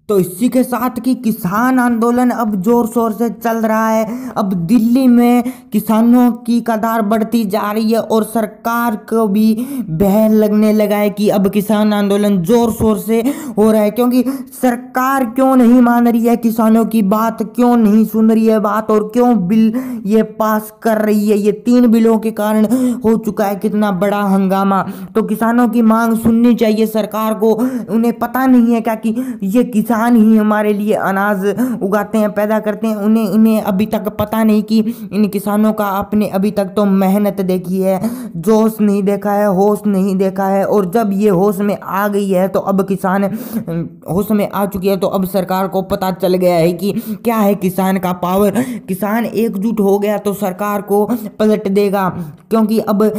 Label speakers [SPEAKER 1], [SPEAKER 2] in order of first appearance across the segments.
[SPEAKER 1] तो इसी के साथ कि किसान आंदोलन अब जोर शोर से चल रहा है। अब दिल्ली में किसानों की कतार बढ़ती जा रही है और सरकार को भी बहन लगने लगा है कि अब किसान आंदोलन जोर शोर से हो रहा है, क्योंकि सरकार क्यों नहीं मान रही है किसानों की बात, क्यों नहीं सुन रही है बात, और क्यों बिल ये पास कर रही है। ये 3 बिलों के कारण हो चुका है कितना बड़ा हंगामा। तो किसानों की मांग सुननी चाहिए सरकार को। उन्हें पता नहीं है क्या कि ये किसान ही हमारे लिए अनाज उगाते हैं, पैदा करते हैं। इन्हें अभी तक पता नहीं कि इन किसानों का आपने अभी तक तो मेहनत देखी है, जोश नहीं देखा है, होश नहीं देखा है। और जब ये होश में आ गई है तो अब किसान होश में आ चुकी है, तो अब सरकार को पता चल गया है कि क्या है किसान का पावर। किसान एकजुट हो गया तो सरकार को पलट देगा, क्योंकि अब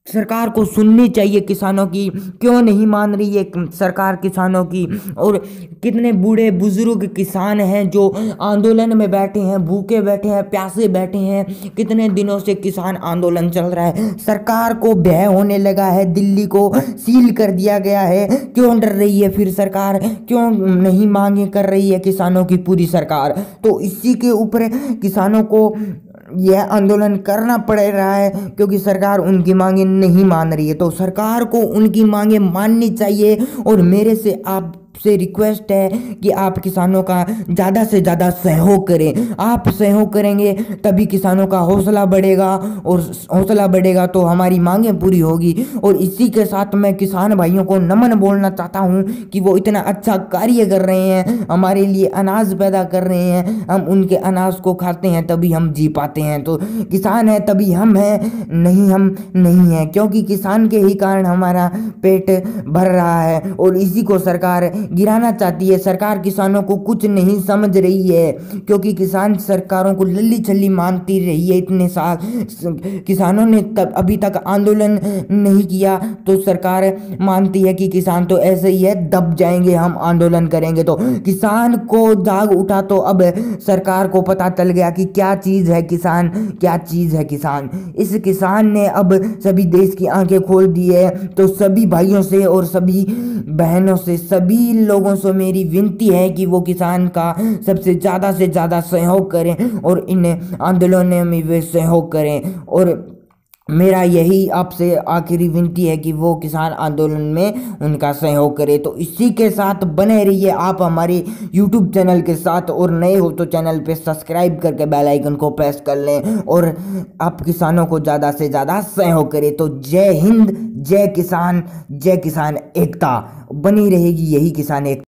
[SPEAKER 1] सरकार को सुननी चाहिए किसानों की। क्यों नहीं मान रही है सरकार किसानों की। और कितने बूढ़े बुजुर्ग किसान हैं जो आंदोलन में बैठे हैं, भूखे बैठे हैं, प्यासे बैठे हैं। कितने दिनों से किसान आंदोलन चल रहा है। सरकार को भय होने लगा है, दिल्ली को सील कर दिया गया है। क्यों डर रही है फिर सरकार, क्यों नहीं मांगे कर रही है किसानों की पूरी सरकार। तो इसी के ऊपर किसानों को यह आंदोलन करना पड़ रहा है, क्योंकि सरकार उनकी मांगे नहीं मान रही है। तो सरकार को उनकी मांगे माननी चाहिए। और मेरे से आपसे रिक्वेस्ट है कि आप किसानों का ज़्यादा से ज़्यादा सहयोग करें। आप सहयोग करेंगे तभी किसानों का हौसला बढ़ेगा, और हौसला बढ़ेगा तो हमारी मांगें पूरी होगी। और इसी के साथ मैं किसान भाइयों को नमन बोलना चाहता हूँ कि वो इतना अच्छा कार्य कर रहे हैं, हमारे लिए अनाज पैदा कर रहे हैं। हम उनके अनाज को खाते हैं तभी हम जी पाते हैं। तो किसान है तभी हम हैं, नहीं हम नहीं हैं, क्योंकि किसान के ही कारण हमारा पेट भर रहा है। और इसी को सरकार गिराना चाहती है। सरकार किसानों को कुछ नहीं समझ रही है, क्योंकि किसान सरकारों को लल्ली छल्ली मानती रही है इतने साल। किसानों ने तब अभी तक आंदोलन नहीं किया तो सरकार मानती है कि किसान तो ऐसे ही है, दब जाएंगे, हम आंदोलन करेंगे। तो किसान को जाग उठा तो अब सरकार को पता चल गया कि क्या चीज़ है किसान, क्या चीज़ है किसान। इस किसान ने अब सभी देश की आंखें खोल दी है। तो सभी भाइयों से और सभी बहनों से, सभी लोगों से मेरी विनती है कि वो किसान का सबसे ज़्यादा से ज़्यादा सहयोग करें और इन आंदोलनों में वे सहयोग करें। और मेरा यही आपसे आखिरी विनती है कि वो किसान आंदोलन में उनका सहयोग करें। तो इसी के साथ बने रहिए आप हमारे YouTube चैनल के साथ, और नए हो तो चैनल पे सब्सक्राइब करके बेल आइकन को प्रेस कर लें, और आप किसानों को ज़्यादा से ज़्यादा सहयोग करें। तो जय हिंद, जय किसान एकता बनी रहेगी, यही किसान एकता।